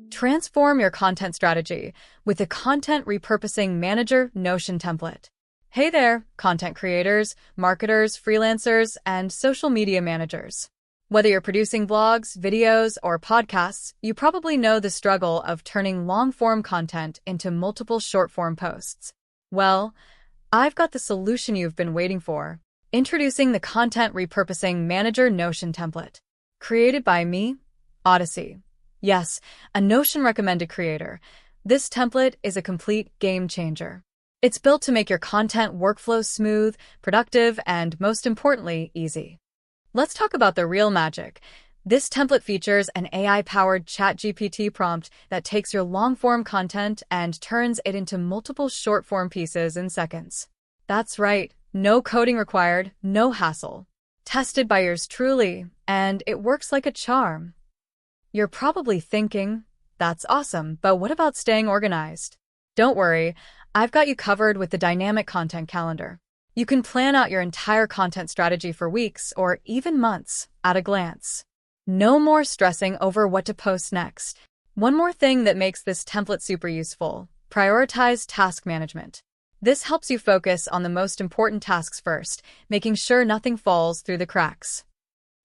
Transform your content strategy with the Content Repurposing Manager Notion template. Hey there, content creators, marketers, freelancers, and social media managers. Whether you're producing vlogs, videos, or podcasts, you probably know the struggle of turning long-form content into multiple short-form posts. Well, I've got the solution you've been waiting for. Introducing the Content Repurposing Manager Notion template. Created by me, Odyssey. Yes, a Notion recommended creator. This template is a complete game changer. It's built to make your content workflow smooth, productive, and most importantly, easy. Let's talk about the real magic. This template features an AI-powered ChatGPT prompt that takes your long-form content and turns it into multiple short-form pieces in seconds. That's right, no coding required, no hassle. Tested by yours truly, and it works like a charm. You're probably thinking, that's awesome, but what about staying organized? Don't worry, I've got you covered with the dynamic content calendar. You can plan out your entire content strategy for weeks or even months at a glance. No more stressing over what to post next. One more thing that makes this template super useful: prioritize task management. This helps you focus on the most important tasks first, making sure nothing falls through the cracks.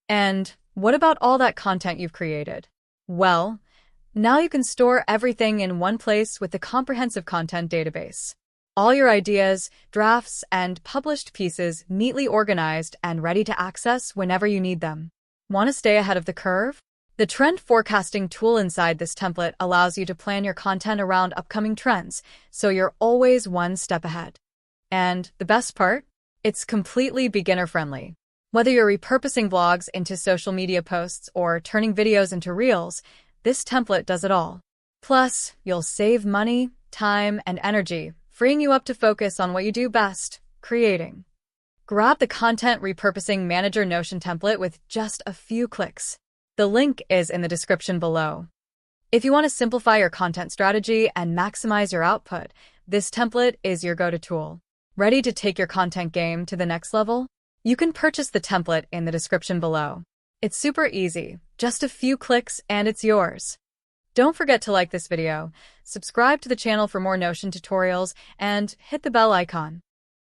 And what about all that content you've created? Well, now you can store everything in one place with the comprehensive content database. All your ideas, drafts, and published pieces neatly organized and ready to access whenever you need them. Want to stay ahead of the curve? The trend forecasting tool inside this template allows you to plan your content around upcoming trends, so you're always one step ahead. And the best part? It's completely beginner-friendly. Whether you're repurposing vlogs into social media posts or turning videos into reels, this template does it all. Plus, you'll save money, time, and energy, freeing you up to focus on what you do best: creating. Grab the Content Repurposing Manager Notion template with just a few clicks. The link is in the description below. If you want to simplify your content strategy and maximize your output, this template is your go-to tool. Ready to take your content game to the next level? You can purchase the template in the description below. It's super easy, just a few clicks and it's yours. Don't forget to like this video, subscribe to the channel for more Notion tutorials, and hit the bell icon.